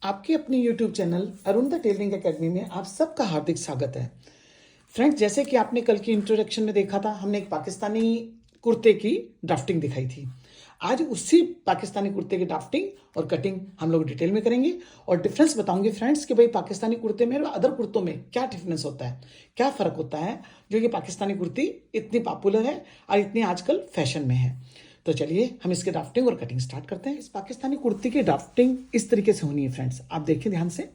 आपके अपने YouTube channel Arun the tailoring academy में आप सबका हार्दिक स्वागत है। फ्रेंड्स, जैसे कि आपने कल की इंट्रोडक्शन में देखा था, हमने एक पाकिस्तानी कुर्ते की ड्राफ्टिंग दिखाई थी। आज उसी पाकिस्तानी कुर्ते की ड्राफ्टिंग और कटिंग हम लोग डिटेल में करेंगे और डिफरेंस बताऊंगे फ्रेंड्स कि भाई पाकिस्तानी कुर्ते में और अदर कुर्तों में क्या डिफरेंस होता है, क्या फ़र्क होता है जो ये पाकिस्तानी कुर्ती इतनी पॉपुलर है और इतनी आजकल फैशन में है। तो चलिए हम इसके ड्राफ्टिंग और कटिंग स्टार्ट करते हैं। इस पाकिस्तानी कुर्ती की ड्राफ्टिंग इस तरीके से होनी है फ्रेंड्स, आप देखिए ध्यान से।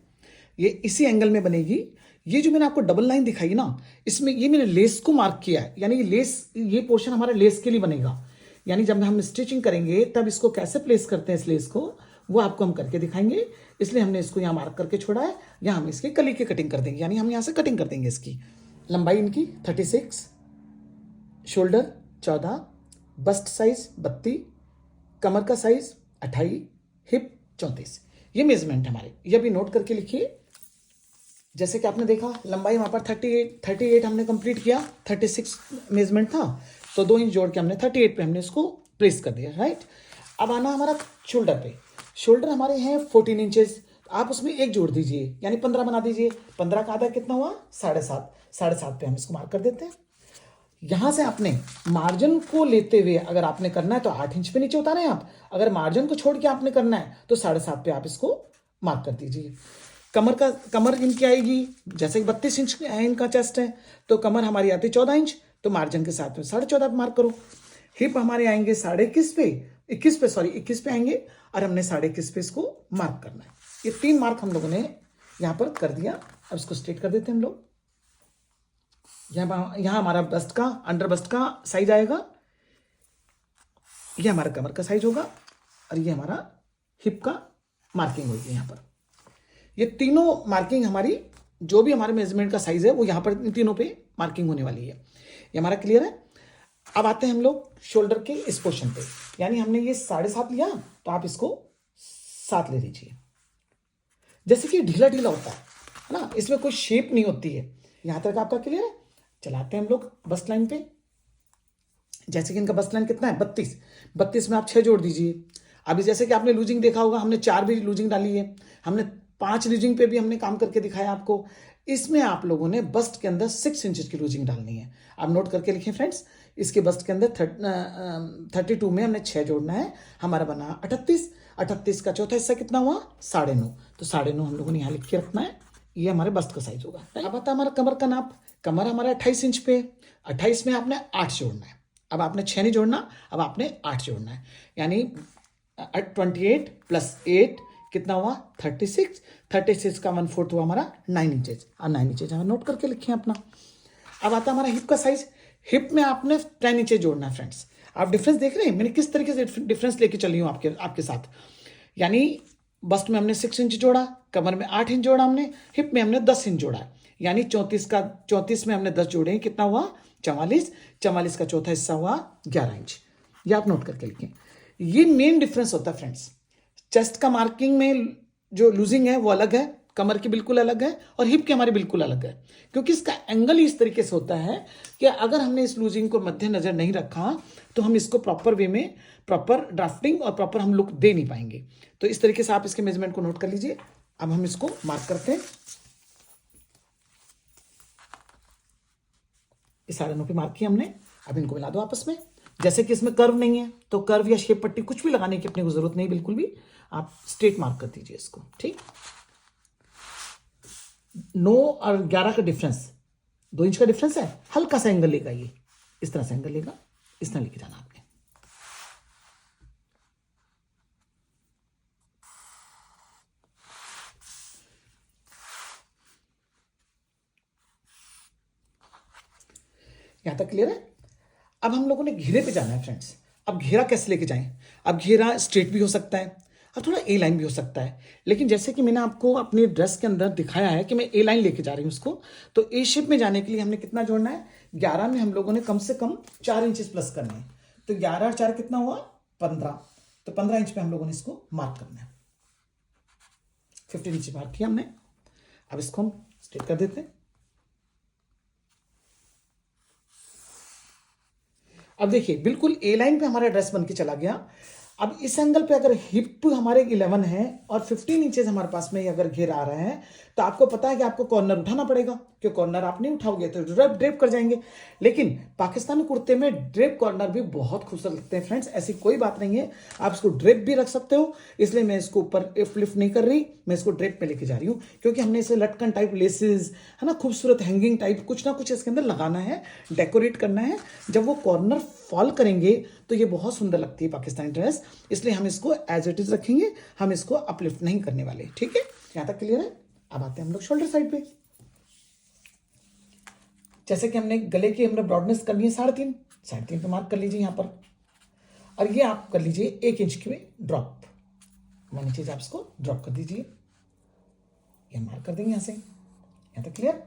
ये इसी एंगल में बनेगी। ये जो मैंने आपको डबल लाइन दिखाई ना, इसमें ये मैंने लेस को मार्क किया है, यानी ये लेस, ये पोर्शन हमारा लेस के लिए बनेगा। यानी जब हम स्टिचिंग करेंगे तब इसको कैसे प्लेस करते हैं इस लेस को, वो आपको हम करके दिखाएंगे। इसलिए हमने इसको यहाँ मार्क करके छोड़ा है। यहाँ हम इसकी कली की कटिंग कर देंगे, यानी हम यहाँ से कटिंग कर देंगे। इसकी लंबाई इनकी 36, शोल्डर 14, बस्ट साइज 32, कमर का साइज 28, हिप 34। ये मेजरमेंट हमारे, ये भी नोट करके लिखिए। जैसे कि आपने देखा लंबाई वहाँ पर 38 हमने कंप्लीट किया, 36 मेजरमेंट था, तो 2 इंच जोड़ के हमने 38 पे हमने इसको प्लेस कर दिया, राइट। अब आना हमारा शोल्डर पे। शोल्डर हमारे हैं 14 इंचेस, आप उसमें एक जोड़ दीजिए, यानी 15 बना दीजिए। 15 का आधा कितना हुआ? 7.5। 7.5 पे हम इसको मार्क कर देते हैं। यहां से आपने मार्जिन को लेते हुए अगर आपने करना है तो 8 इंच पे नीचे उतारे आप। अगर मार्जिन को छोड़ के आपने करना है तो 7.5 पे आप इसको मार्क कर दीजिए। कमर इनकी आएगी, जैसे कि 32 इंच इनका चेस्ट है, तो कमर हमारी आती है 14 इंच, तो मार्जिन के साथ में 14.5 पे मार्क करो। हिप हमारे आएंगे 21.5 पे, 21 पे आएंगे, और हमने 21.5 पे इसको मार्क करना है। ये 3 मार्क हम लोगों ने यहां पर कर दिया। अब इसको स्ट्रेट कर देते हैं हम लोग। यहाँ हमारा बस्ट का, अंडर बस्ट का साइज आएगा, ये हमारा कमर का साइज होगा, और ये हमारा हिप का मार्किंग होगी। यहाँ पर ये तीनों मार्किंग हमारी, जो भी हमारे मेजरमेंट का साइज है वो यहाँ पर इन तीनों पे मार्किंग होने वाली है। ये हमारा क्लियर है। अब आते हैं हम लोग शोल्डर के इस पोर्शन पे, यानी हमने ये 7.5 लिया, तो आप इसको 7 ले लीजिए। जैसे कि ढीला ढीला होता है ना, इसमें कोई शेप नहीं होती है। यहां तक आपका क्लियर है। चलाते हैं हम लोग बस्ट लाइन पे। जैसे कि इनका बस्ट लाइन कितना है? 32 में आप 6 जोड़ दीजिए। अभी जैसे कि आपने लूजिंग देखा होगा, हमने 4 भी लूजिंग डाली है, हमने 5 लूजिंग पे भी हमने काम करके दिखाया आपको। इसमें आप लोगों ने बस्ट के अंदर 6 इंच की लूजिंग डालनी है। आप नोट करके लिखें फ्रेंड्स। इसके बस्ट के अंदर 32 में हमने 6 जोड़ना है, हमारा बना 38। 38 का चौथा हिस्सा कितना हुआ? 9.5। तो 9.5 हम लोगों ने यहाँ लिख के रखना है। ये हमारे बस्ट का साइज होगा। अब आता है हमारा कमर का नाप। कमर हमारा 28 इंच पे, 28 में आपने 8 जोड़ना है। अब आपने 6 नहीं जोड़ना, अब आपने 8 जोड़ना है, यानी 28 प्लस 8 कितना हुआ? 36। 36 का 1/4 हुआ हमारा 9 इंचेज, और 9 इंचेज हमें नोट करके लिखे अपना। अब आता है हमारा हिप का साइज। हिप में आपने 10 इंचेज जोड़ना है फ्रेंड्स। आप डिफरेंस देख रहे हैं मैंने किस तरीके से डिफरेंस लेके चली हूँ आपके साथ। यानी बस्ट में हमने 6 इंच जोड़ा, कमर में 8 इंच जोड़ा हमने, हिप में हमने 10 इंच जोड़ा है, यानी 34 में हमने 10 जोड़े, कितना हुआ? 44। 44 का चौथा हिस्सा हुआ 11 इंच। ये आप नोट करके लिखें। ये मेन डिफरेंस होता है फ्रेंड्स। चेस्ट का मार्किंग में जो लूजिंग है वो अलग है, कमर की बिल्कुल अलग है, और हिप की हमारी बिल्कुल अलग है, क्योंकि इसका एंगल ही इस तरीके से होता है कि अगर हमने इस लूजिंग को मद्देनजर नहीं रखा तो हम इसको प्रॉपर वे में, प्रॉपर ड्राफ्टिंग और प्रॉपर हम लुक दे नहीं पाएंगे। तो इस तरीके से आप इसके मेजरमेंट को नोट कर लीजिए। अब हम इसको मार्क करते हैं। इस सारे पे मार्क किया हमने। अब इनको मिला दो आपस में। जैसे कि इसमें कर्व नहीं है, तो कर्व या शेप पट्टी कुछ भी लगाने की अपने को जरूरत नहीं, बिल्कुल भी। आप स्ट्रेट मार्क कर दीजिए इसको, ठीक। 9 और 11 का डिफरेंस, 2 इंच का डिफरेंस है। हल्का सा एंगल लेगा, ये इस तरह से एंगल लेगा, इस तरह लेके जाना आपने। यहां तक क्लियर है। अब हम लोगों ने घेरे पे जाना है फ्रेंड्स। अब घेरा कैसे लेके जाएं? अब घेरा स्ट्रेट भी हो सकता है, अब थोड़ा ए लाइन भी हो सकता है, लेकिन जैसे कि मैंने आपको अपनी ड्रेस के अंदर दिखाया है कि मैं ए लाइन लेके जा रही हूँ उसको, तो ए शेप में जाने के लिए हमने कितना जोड़ना है? 11 में हम लोगों ने कम से कम 4 इंचेस प्लस करने हैं। तो 11 और 4 कितना हुआ? 15। तो 15 इंच पे हम लोगों ने इसको मार्क करना है। 15 इंच मार्क किया हमने। अब इसको हम स्ट्रेट कर देते हैं। अब देखिए बिल्कुल ए लाइन पे हमारा ड्रेस बन के चला गया। अब इस एंगल पे अगर हिप हमारे 11 है और 15 इंचेस हमारे पास में अगर घेर आ रहे हैं, तो आपको पता है कि आपको कॉर्नर उठाना पड़ेगा, क्योंकि कॉर्नर आप नहीं उठाओगे तो ड्रेप कर जाएंगे। लेकिन पाकिस्तानी कुर्ते में ड्रेप कॉर्नर भी बहुत खूबसूरत लगते हैं फ्रेंड्स, ऐसी कोई बात नहीं है, आप इसको ड्रेप भी रख सकते हो। इसलिए मैं इसको ऊपर लिफ्ट नहीं कर रही, मैं इसको ड्रेप पे लेके जा रही हूँ, क्योंकि हमने इसे लटकन टाइप लेसेस है ना, खूबसूरत हैंगिंग टाइप कुछ ना कुछ इसके अंदर लगाना है, डेकोरेट करना है। जब वो कॉर्नर फॉल करेंगे तो ये बहुत सुंदर लगती है पाकिस्तानी ड्रेस, इसलिए हम इसको एज इट इज रखेंगे, हम इसको अपलिफ्ट नहीं करने वाले। ठीक है, यहां तक क्लियर है। अब आते हैं हम लोग शोल्डर साइड पे। जैसे कि हमने गले की हमने ब्रॉडनेस करनी है 3.5 पे मार्क कर लीजिए यहां पर, और ये आप कर लीजिए 1 इंच की ड्रॉप, वन इंच आप इसको ड्रॉप कर दीजिए, ये मार्क कर देंगे यहां से। यहां तक क्लियर।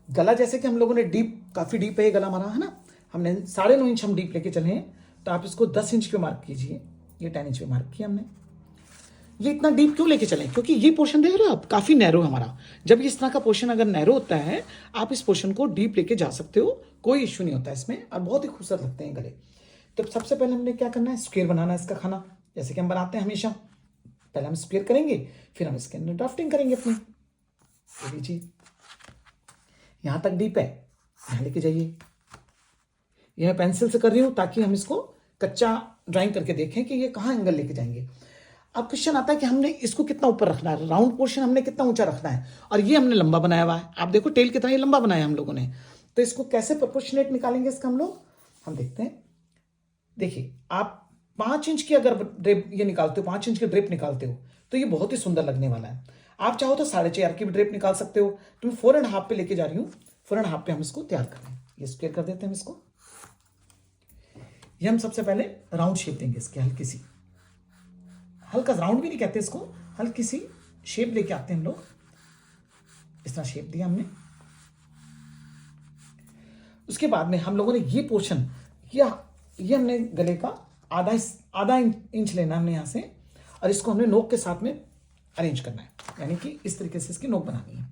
गला जैसे कि हम लोगों ने डीप, काफी डीप है ये गला हमारा, है ना, हमने 9.5 इंच हम डीप लेके चले हैं, तो आप इसको 10 इंच पे मार्क कीजिए, ये 10 इंच पे मार्क किया हमने। ये इतना डीप क्यों लेके चलें, क्योंकि ये पोर्शन देख रहे हो आप काफी नैरो हमारा। जब इस तरह का पोर्शन अगर नैरो होता है, आप इस पोर्शन को डीप लेके जा सकते हो, कोई इश्यू नहीं होता इसमें, और बहुत ही खूबसूरत लगते हैं गले। तो सबसे पहले हमने क्या करना है, स्क्वायर बनाना है इसका खाना, जैसे कि हम बनाते हैं हमेशा। पहले हम स्क्वायर करेंगे, फिर हम इसके अंदर ड्राफ्टिंग करेंगे अपनी। लीजिए यहां तक डीप है, यहां लेके जाइए। ये मैं पेंसिल से कर रही हूं ताकि हम इसको कच्चा ड्राइंग करके देखें कि ये कहाँ एंगल लेके जाएंगे। अब क्वेश्चन आता है कि हमने इसको कितना ऊपर रखना है, राउंड पोर्शन हमने कितना ऊंचा रखना है, और ये हमने लंबा बनाया हुआ है। आप देखो टेल कितना ही लंबा बनाया हम लोगों ने, तो इसको कैसे प्रोपोर्शनेट निकालेंगे इसका हम लोग, हम देखते हैं। देखिए आप 5 इंच की अगर ड्रेप ये निकालते हो, 5 इंच की ड्रेप निकालते हो, तो ये बहुत ही सुंदर लगने वाला है। आप चाहो तो 4.5 की भी ड्रेप निकाल सकते हो, तो मैं 4.5 पे लेके जा रही हूँ। 4.5 पे हम इसको तैयार कर रहे हैं, ये स्क्वायर कर देते हैं हम इसको। ये हम सबसे पहले राउंड शेप देंगे इसकी, हल्की सी, हल्का राउंड भी नहीं कहते इसको, हल्की सी शेप लेके आते हैं हम लोग। इस तरह शेप दिया हमने। उसके बाद में हम लोगों ने ये पोर्शन, ये हमने गले का आधा इंच लेना हमने यहां से, और इसको हमने नोक के साथ में अरेंज करना है, यानी कि इस तरीके से इसकी नोक बनानी है।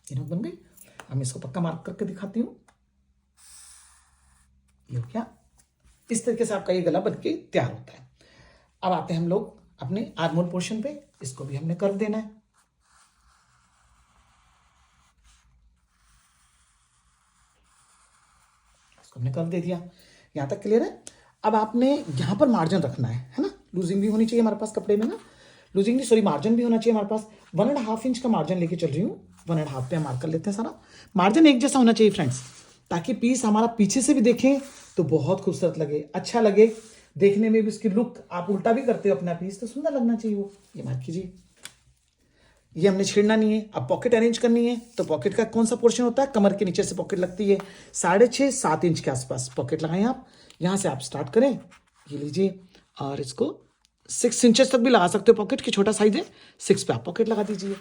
ये नोक बन गई। हम इसको पक्का मार्क करके दिखाती हूं, ये हो गया। इस तरीके से आपका ये गला बन के तैयार होता है। अब आते हैं हम लोग अपने आर्मोल पोर्शन पे, इसको भी हमने कर्व देना है। इसको हमने कर्व दे दिया, यहां तक क्लियर है। अब आपने यहां पर मार्जिन रखना है ना, लूजिंग भी होनी चाहिए हमारे पास कपड़े में ना, लूजिंग नहीं सॉरी मार्जिन भी होना चाहिए हमारे पास। 1.5 इंच का मार्जिन लेके चल रही हूँ, 1.5 पे मार्क कर लेते हैं सारा। मार्जिन एक जैसा होना चाहिए फ्रेंड्स, ताकि पीस हमारा पीछे से भी देखें तो बहुत खूबसूरत लगे, अच्छा लगे देखने में भी, उसकी लुक आप उल्टा भी करते हो अपना पीस तो सुंदर लगना चाहिए वो। ये मार्क कीजिए, ये हमने छेड़ना नहीं है। अब पॉकेट अरेंज करनी है, तो पॉकेट का कौन सा पोर्शन होता है, कमर के नीचे से पॉकेट लगती है, 6.5-7 इंच के आसपास पॉकेट लगाएं आप। यहां से आप स्टार्ट करें, ये लीजिए, और इसको 6 इंचेस तक भी लगा सकते हो पॉकेट की, छोटा साइज है, 6 पे आप पॉकेट लगा दीजिए।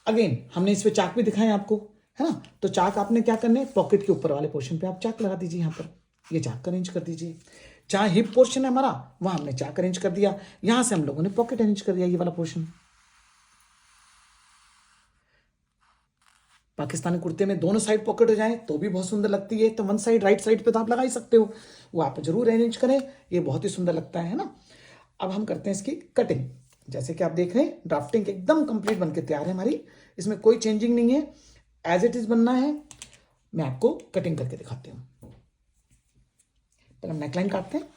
अगेन हमने इस पे चाक भी दिखाए आपको, है ना, तो चाक आपने क्या करने, पॉकेट के ऊपर वाले पोर्शन पे आप चाक लगा दीजिए, यहाँ पर ये चाक अरेंज कर दीजिए। जहां हिप पोर्शन है हमारा, वहां हमने चाक अरेंज कर दिया, यहां से हम लोगों ने पॉकेट अरेंज कर दिया, ये वाला पोर्शन। पाकिस्तानी कुर्ते में दोनों साइड पॉकेट हो जाए तो भी बहुत सुंदर लगती है, तो वन साइड राइट साइड पे तो आप लगा ही सकते हो, वो आप जरूर अरेंज करें, ये बहुत ही सुंदर लगता है ना। अब हम करते हैं इसकी कटिंग। जैसे कि आप देख रहे हैं ड्राफ्टिंग एकदम कंप्लीट बनके तैयार है हमारी, इसमें कोई चेंजिंग नहीं है, एज इट इज बनना है। मैं आपको कटिंग करके दिखाती हूँ। पहले हम नेकलाइन काटते हैं।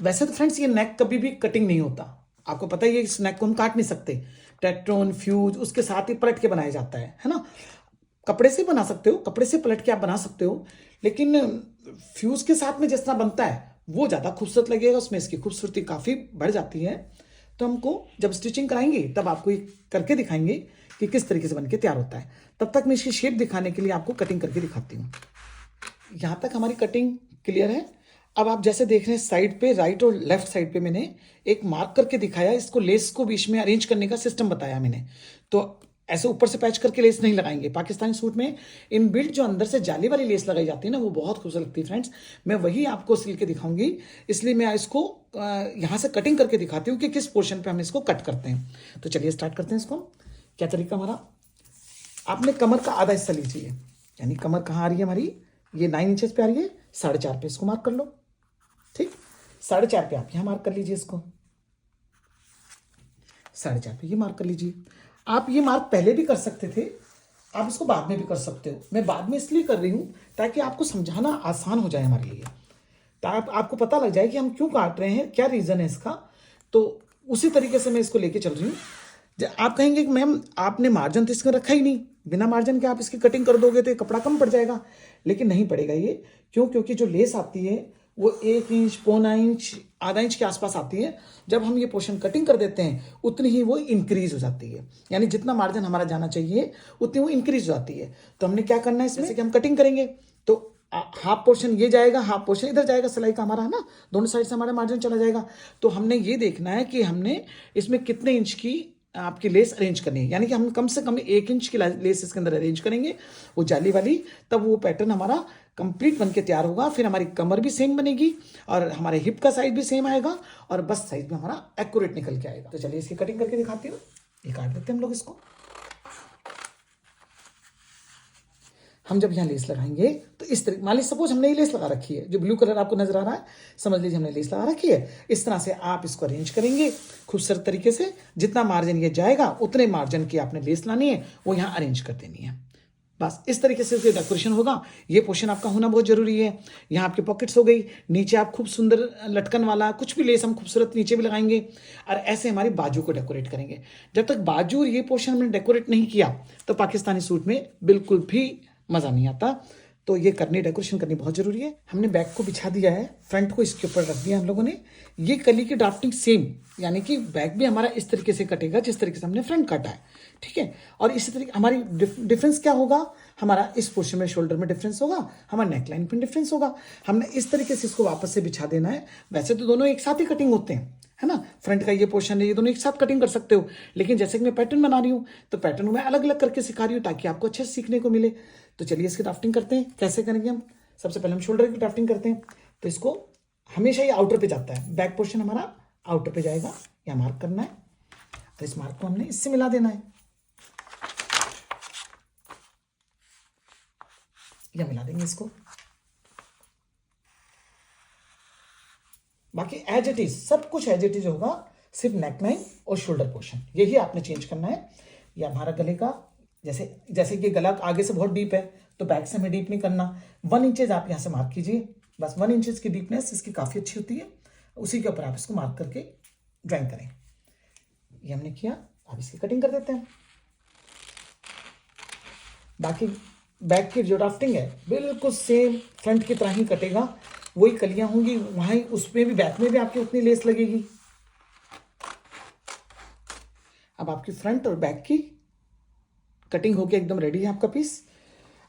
वैसे तो फ्रेंड्स ये नेक कभी भी कटिंग नहीं होता, आपको पता ही है, इस नेक को हम काट नहीं सकते। टेट्रोन फ्यूज उसके साथ ही पलट के बनाया जाता है ना। कपड़े से बना सकते हो, कपड़े से पलट के आप बना सकते हो, लेकिन फ्यूज के साथ में जिस तरह बनता है वो ज़्यादा खूबसूरत लगेगा, उसमें इसकी खूबसूरती काफ़ी बढ़ जाती है। तो हमको जब स्टिचिंग कराएंगे तब आपको ये करके दिखाएंगे कि किस तरीके से बनके तैयार होता है। तब तक मैं इसकी शेप दिखाने के लिए आपको कटिंग करके दिखाती हूँ। यहाँ तक हमारी कटिंग क्लियर है। अब आप जैसे देख रहे हैं साइड पे, राइट और लेफ्ट साइड पे मैंने एक मार्क करके दिखाया, इसको लेस को बीच में अरेंज करने का सिस्टम बताया मैंने। तो ऐसे ऊपर से पैच करके लेस नहीं लगाएंगे, पाकिस्तानी सूट में इन बिल्ट जो अंदर से जाली वाली लेस लगाई जाती है ना, वो बहुत खूबसूरत लगती है फ्रेंड्स। मैं वही आपको सिल के दिखाऊंगी, इसलिए मैं इसको यहाँ से कटिंग करके दिखाती हूँ कि किस पोर्शन पे हम इसको कट करते हैं। तो चलिए स्टार्ट करते हैं इसको। क्या तरीका हमारा, आपने कमर का आधा हिस्सा लीजिए, यानी कमर कहाँ आ रही है हमारी, ये 9 इंचेस पे आ रही है, 4.5 पे इसको मार्क कर लो। ठीक, 4.5 पे आप यहाँ मार्क कर लीजिए इसको, 4.5 पे ये मार्क कर लीजिए। आप ये मार्क पहले भी कर सकते थे, आप इसको बाद में भी कर सकते हो। मैं बाद में इसलिए कर रही हूँ ताकि आपको समझाना आसान हो जाए हमारे लिए, ताकि आपको पता लग जाए कि हम क्यों काट रहे हैं, क्या रीज़न है इसका। तो उसी तरीके से मैं इसको लेके चल रही हूँ। आप कहेंगे कि मैम आपने मार्जिन तो इसमें रखा ही नहीं, बिना मार्जिन के आप इसकी कटिंग कर दोगे तो कपड़ा कम पड़ जाएगा। लेकिन नहीं पड़ेगा ये, क्यों? क्योंकि जो लेस आती है वो 1 इंच, पौना इंच, आधा इंच के आसपास आती है। जब हम ये पोर्शन कटिंग कर देते हैं उतनी ही वो इंक्रीज हो जाती है, यानी जितना मार्जिन हमारा जाना चाहिए उतनी वो इंक्रीज हो जाती है। तो हमने क्या करना है इसमें, जैसे कि हम कटिंग करेंगे तो हाफ पोर्शन ये जाएगा, हाफ पोर्शन इधर जाएगा, सिलाई का हमारा है ना, दोनों साइड से हमारा मार्जिन चला जाएगा। तो हमने ये देखना है कि हमने इसमें कितने इंच की आपकी लेस अरेंज करनी है, यानी कि हम कम से कम 1 इंच की लेस इसके अंदर अरेंज करेंगे, वो जाली वाली, तब वो पैटर्न हमारा कंप्लीट बन के तैयार होगा। फिर हमारी कमर भी सेम बनेगी और हमारे हिप का साइज भी सेम आएगा और बस साइज भी हमारा एक्यूरेट निकल के आएगा। तो चलिए इसकी कटिंग करके दिखाती हूँ। ये काट देते हैं हम लोग इसको। हम जब यहाँ लेस लगाएंगे तो इस तरीके, मान लीजिए सपोज हमने ये लेस लगा रखी है, जो ब्लू कलर आपको नजर आ रहा है, समझ लीजिए हमने लेस लगा रखी है। इस तरह से आप इसको अरेंज करेंगे खूबसूरत तरीके से। जितना मार्जिन ये जाएगा उतने मार्जिन की आपने लेस लानी है, वो यहाँ अरेंज कर देनी है। बस इस तरीके से इसके डेकोरेशन होगा। ये पोर्शन आपका होना बहुत जरूरी है। यहाँ आपके पॉकेट्स हो गई, नीचे आप खूब सुंदर लटकन वाला कुछ भी लेस हम खूबसूरत नीचे भी लगाएंगे और ऐसे हमारी बाजू को डेकोरेट करेंगे। जब तक बाजू ये पोर्शन हमने डेकोरेट नहीं किया तो पाकिस्तानी सूट में बिल्कुल भी मज़ा नहीं आता। तो ये करनी, डेकोरेशन करनी बहुत जरूरी है। हमने बैक को बिछा दिया है, फ्रंट को इसके ऊपर रख दिया हम लोगों ने। ये कली की ड्राफ्टिंग सेम, यानी कि बैक भी हमारा इस तरीके से कटेगा जिस तरीके से हमने फ्रंट काटा है। ठीक है, और इसी तरीके हमारी डिफरेंस क्या होगा, हमारा इस पोर्शन में शोल्डर में डिफरेंस होगा, हमारा नेकलाइन पे डिफरेंस होगा। हमने इस तरीके से इसको वापस से बिछा देना है। वैसे तो दोनों एक साथ ही कटिंग होते हैं, है ना, फ्रंट का ये पोर्शन है, ये दोनों एक साथ कटिंग कर सकते हो। लेकिन जैसे कि मैं पैटर्न बना रही हूँ तो पैटर्न मैं अलग अलग करके सिखा रही हूँ ताकि आपको अच्छे से सीखने को मिले। तो चलिए इसकी ड्राफ्टिंग करते हैं। कैसे करेंगे हम? सबसे पहले हम शोल्डर की ड्राफ्टिंग करते हैं। तो इसको हमेशा ये आउटर पे जाता है, बैक पोर्शन हमारा आउटर पे जाएगा, यहाँ मार्क करना है और इस मार्क को हमने इससे मिला देना है, या मिला देंगे इसको। बाकी एज इट इज, सब कुछ एज इट इज होगा, सिर्फ नेकलाइन और शोल्डर पोर्शन यही आपने चेंज करना है। या हमारा गले का, जैसे कि गला आगे से बहुत डीप है तो बैक से हमें डीप नहीं करना। 1 इंचेज आप यहाँ से मार्क कीजिए, बस 1 इंचेज की डीपनेस इसकी काफ़ी अच्छी होती है। उसी के ऊपर आप इसको मार्क करके ड्राइंग करें। ये हमने किया, अब इसकी कटिंग कर देते हैं। बाकी बैक की जो ड्राफ्टिंग है बिल्कुल सेम फ्रंट की तरह ही कटेगा, वही कलियां होंगी वहाँ ही, उसमें भी बैक में भी आपकी उतनी लेस लगेगी। अब आपकी फ्रंट और बैक की कटिंग होके एकदम रेडी है आपका पीस।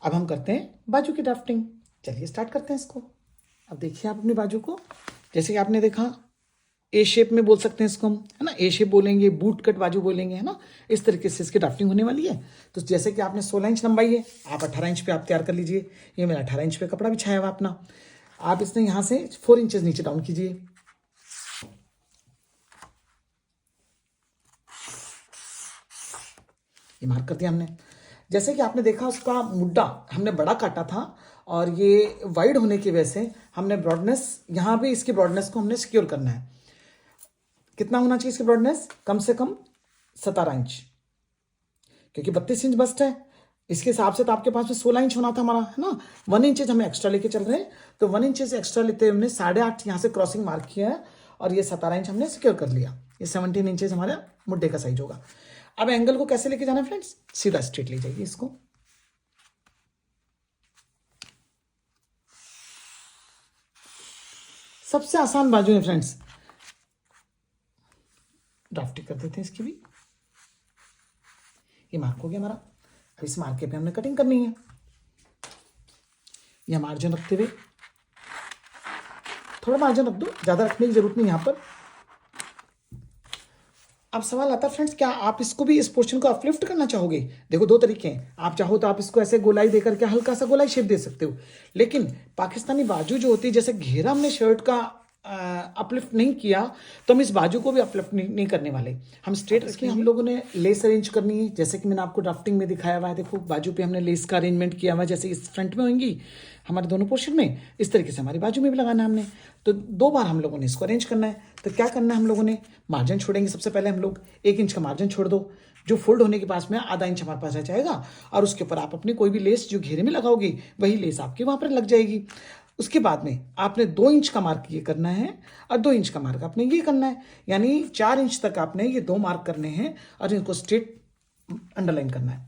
अब हम करते हैं बाजू की ड्राफ्टिंग। चलिए स्टार्ट करते हैं इसको। अब देखिए आप अपनी बाजू को, जैसे कि आपने देखा ए शेप में बोल सकते हैं इसको हम, है ना, ए शेप बोलेंगे, बूट कट बाजू बोलेंगे, है ना। इस तरीके से इसकी ड्राफ्टिंग होने वाली है। तो जैसे कि आपने 16 इंच लंबाई है, आप 18 इंच पे आप तैयार कर लीजिए। ये मेरा 18 इंच पे कपड़ा बिछाया हुआ अपना। आप इसने यहाँ से 4 इंचेस नीचे डाउन कीजिए। ये मार्क कर दिया हमने। जैसे कि आपने देखा उसका मुड्डा हमने बड़ा काटा था और ये वाइड होने की वजह से हमने ब्रॉडनेस, यहाँ भी इसकी ब्रॉडनेस को हमने सिक्योर करना है। कितना होना चाहिए इसकी ब्रॉडनेस? कम से कम 17 इंच, क्योंकि 32 इंच बस्ट है। इसके हिसाब से तो आपके पास में 16 इंच होना था हमारा, है ना। 1 इंचेज हमें एक्स्ट्रा लेके चल रहे हैं, तो 1 इंचेज एक्स्ट्रा लेते हुए हमने 8.5 यहाँ से क्रॉसिंग मार्क किया है और ये 17 इंच हमने सिक्योर कर लिया। ये 17 इंचेज हमारा मुड्डे का साइज होगा। अब एंगल को कैसे लेके जाना है फ्रेंड्स? सीधा स्ट्रेट ले जाइए इसको। सबसे आसान बाजू है फ्रेंड्स। ड्राफ्टिंग कर देते हैं इसकी भी। ये मार्क हो गया हमारा। अब इस मार्क पे हमने कटिंग करनी है। यह मार्जिन रखते हुए, थोड़ा मार्जिन रख दो, ज्यादा रखने की जरूरत नहीं यहां पर। अब सवाल आता है फ्रेंड्स, क्या आप इसको भी, इस पोर्शन को अपलिफ्ट करना चाहोगे? देखो 2 तरीके हैं। आप चाहो तो आप इसको ऐसे गोलाई देकर के हल्का सा गोलाई शेप दे सकते हो, लेकिन पाकिस्तानी बाजू जो होती है, जैसे घेरा हमने शर्ट का अपलिफ्ट नहीं किया तो हम इस बाजू को भी अपलिफ्ट नहीं करने वाले, हम स्ट्रेट रखेंगे। हम लोगों ने लेस अरेंज करनी है, जैसे कि मैंने आपको ड्राफ्टिंग में दिखाया हुआ है। देखो बाजू पे हमने लेस का अरेंजमेंट किया हुआ है, जैसे इस फ्रंट में होंगी हमारे दोनों पोर्शन में, इस तरीके से हमारी बाजू में भी लगाना है हमने। तो 2 बार हम लोगों ने इसको अरेंज करना है। तो क्या करना है हम लोगों ने, मार्जिन छोड़ेंगे। सबसे पहले हम लोग 1 इंच का मार्जिन छोड़ दो, जो फोल्ड होने के पास में आधा इंच हमारे पास रह जाएगा, और उसके ऊपर आप अपनी कोई भी लेस जो घेरे में लगाओगे वही लेस आपके वहाँ पर लग जाएगी। उसके बाद में आपने 2 इंच का मार्क ये करना है और 2 इंच का मार्क आपने ये करना है, यानी 4 इंच तक आपने ये 2 मार्क करने हैं और इनको स्ट्रेट अंडरलाइन करना है।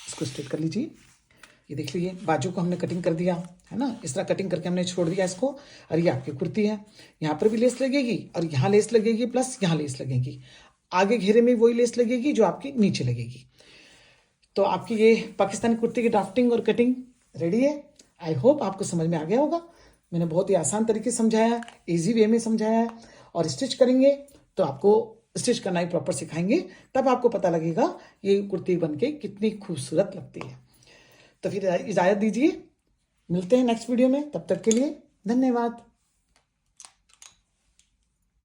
इसको स्ट्रेट कर लीजिए। ये देख लीजिए बाजू को हमने कटिंग कर दिया है ना, इस तरह कटिंग करके हमने छोड़ दिया इसको। और ये आपकी कुर्ती है, यहाँ पर भी लेस लगेगी और यहाँ लेस लगेगी प्लस यहाँ लेस लगेगी, आगे घेरे में वही लेस लगेगी जो आपकी नीचे लगेगी। तो आपकी ये पाकिस्तानी कुर्ती की ड्राफ्टिंग और कटिंग रेडी है। आई होप आपको समझ में आ गया होगा। मैंने बहुत ही आसान तरीके से समझाया, इजी वे में समझाया है। और स्टिच करेंगे तो आपको स्टिच करना ही प्रॉपर सिखाएंगे, तब आपको पता लगेगा ये कुर्ती बनके कितनी खूबसूरत लगती है। तो फिर इजाज़त दीजिए, मिलते हैं नेक्स्ट वीडियो में, तब तक के लिए धन्यवाद।